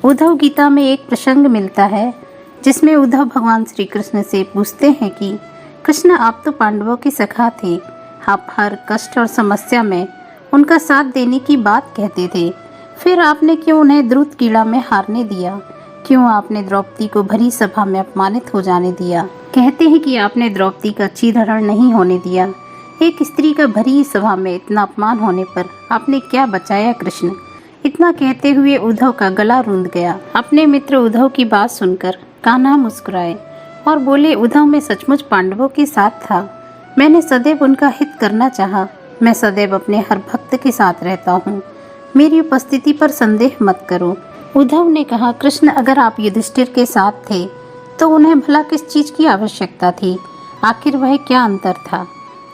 उद्धव गीता में एक प्रसंग मिलता है जिसमें उद्धव भगवान श्री कृष्ण से पूछते हैं कि कृष्ण, आप तो पांडवों के सखा थे, आप हर कष्ट और समस्या में उनका साथ देने की बात कहते थे, फिर आपने क्यों उन्हें द्रुत क्रीड़ा में हारने दिया? क्यों आपने द्रौपदी को भरी सभा में अपमानित हो जाने दिया? कहते हैं कि आपने द्रौपदी का चीरहरण नहीं होने दिया। एक स्त्री का भरी सभा में इतना अपमान होने पर आपने क्या बचाया कृष्ण? इतना कहते हुए उद्धव का गला रूंध गया। अपने मित्र उद्धव की बात सुनकर कान्हा मुस्कुराए और बोले, उद्धव मैं सचमुच पांडवों के साथ था। मैंने सदैव उनका हित करना चाहा। मैं सदैव अपने हर भक्त के साथ रहता हूँ। मेरी उपस्थिति पर संदेह मत करो। उद्धव ने कहा, कृष्ण, अगर आप युधिष्ठिर के साथ थे तो उन्हें भला किस चीज की आवश्यकता थी? आखिर वह क्या अंतर था?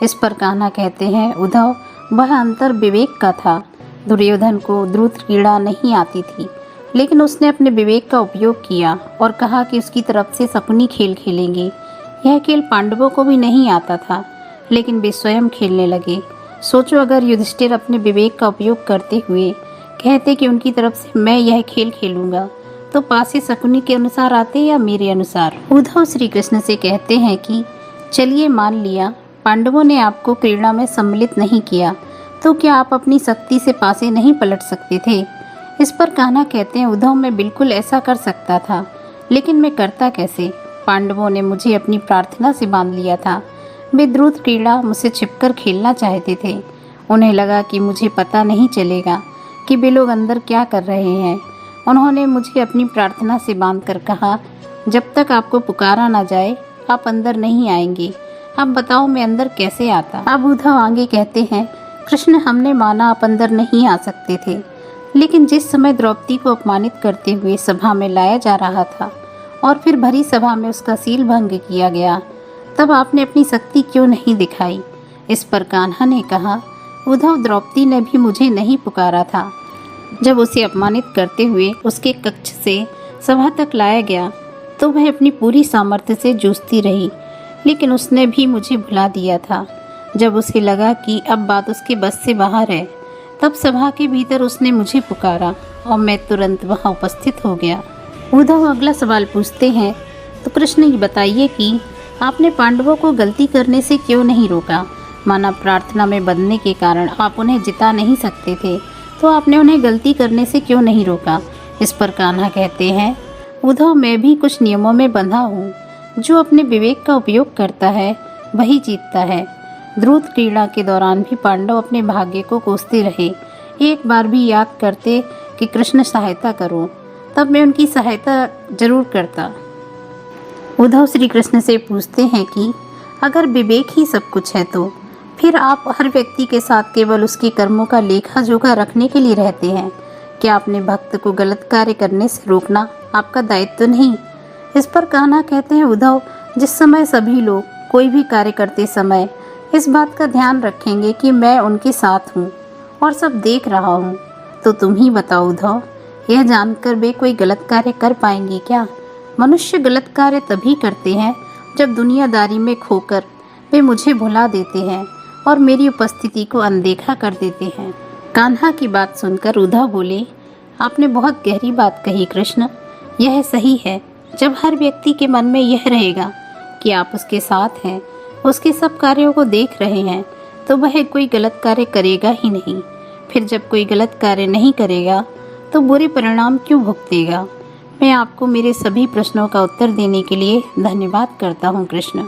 इस पर कान्हा कहते हैं, उद्धव, वह अंतर विवेक का था। दुर्योधन को द्रुत क्रीड़ा नहीं आती थी, लेकिन उसने अपने विवेक का उपयोग किया और कहा कि उसकी तरफ से शकुनी खेल खेलेंगे। यह खेल पांडवों को भी नहीं आता था, लेकिन वे स्वयं खेलने लगे। सोचो, अगर युधिष्ठिर अपने विवेक का उपयोग करते हुए कहते कि उनकी तरफ से मैं यह खेल खेलूंगा, तो पासे शकुनी के अनुसार आते या मेरे अनुसार? उद्धव श्री कृष्ण से कहते हैं कि चलिए मान लिया पांडवों ने आपको क्रीड़ा में सम्मिलित नहीं किया, तो क्या आप अपनी शक्ति से पासे नहीं पलट सकते थे? इस पर कान्हा कहते हैं, उद्धव मैं बिल्कुल ऐसा कर सकता था, लेकिन मैं करता कैसे? पांडवों ने मुझे अपनी प्रार्थना से बांध लिया था। वे द्रुत क्रीड़ा मुझसे छिपकर खेलना चाहते थे। उन्हें लगा कि मुझे पता नहीं चलेगा कि वे लोग अंदर क्या कर रहे हैं। उन्होंने मुझे अपनी प्रार्थना से बांधकर कहा, जब तक आपको पुकारा ना जाए आप अंदर नहीं आएंगे। अब बताओ मैं अंदर कैसे आता? अब उद्धव आगे कहते हैं, कृष्ण, हमने माना आप अंदर नहीं आ सकते थे, लेकिन जिस समय द्रौपदी को अपमानित करते हुए सभा में लाया जा रहा था और फिर भरी सभा में उसका सील भंग किया गया, तब आपने अपनी शक्ति क्यों नहीं दिखाई? इस पर कान्हा ने कहा, उद्धव, द्रौपदी ने भी मुझे नहीं पुकारा था। जब उसे अपमानित करते हुए उसके कक्ष से सभा तक लाया गया तो वह अपनी पूरी सामर्थ्य से जूझती रही, लेकिन उसने भी मुझे भुला दिया था। जब उसे लगा कि अब बात उसके बस से बाहर है, तब सभा के भीतर उसने मुझे पुकारा और मैं तुरंत वहां उपस्थित हो गया। उद्धव अगला सवाल पूछते हैं, तो कृष्ण ये बताइए कि आपने पांडवों को गलती करने से क्यों नहीं रोका? माना प्रार्थना में बंधने के कारण आप उन्हें जिता नहीं सकते थे, तो आपने उन्हें गलती करने से क्यों नहीं रोका? इस पर कान्हा कहते हैं, उद्धव, मैं भी कुछ नियमों में बंधा हूँ। जो अपने विवेक का उपयोग करता है वही जीतता है। द्रुत क्रीड़ा के दौरान भी पांडव अपने भाग्य को कोसते रहे। एक बार भी याद करते कि कृष्ण सहायता करो, तब मैं उनकी सहायता जरूर करता। उद्धव श्री कृष्ण से पूछते हैं कि अगर विवेक ही सब कुछ है, तो फिर आप हर व्यक्ति के साथ केवल उसके कर्मों का लेखा जोखा रखने के लिए रहते हैं। क्या अपने भक्त को गलत कार्य करने से रोकना आपका दायित्व नहीं? इस पर कान्हा कहते हैं, उद्धव, जिस समय सभी लोग कोई भी कार्य करते समय इस बात का ध्यान रखेंगे कि मैं उनके साथ हूँ और सब देख रहा हूँ, तो तुम ही बताओ उद्धव, यह जानकर वे कोई गलत कार्य कर पाएंगे क्या? मनुष्य गलत कार्य तभी करते हैं जब दुनियादारी में खोकर वे मुझे भुला देते हैं और मेरी उपस्थिति को अनदेखा कर देते हैं। कान्हा की बात सुनकर उद्धव बोले, आपने बहुत गहरी बात कही कृष्ण। यह सही है, जब हर व्यक्ति के मन में यह रहेगा कि आप उसके साथ हैं, उसके सब कार्यों को देख रहे हैं, तो वह कोई गलत कार्य करेगा ही नहीं। फिर जब कोई गलत कार्य नहीं करेगा तो बुरे परिणाम क्यों भुगतेगा? मैं आपको मेरे सभी प्रश्नों का उत्तर देने के लिए धन्यवाद करता हूँ कृष्ण।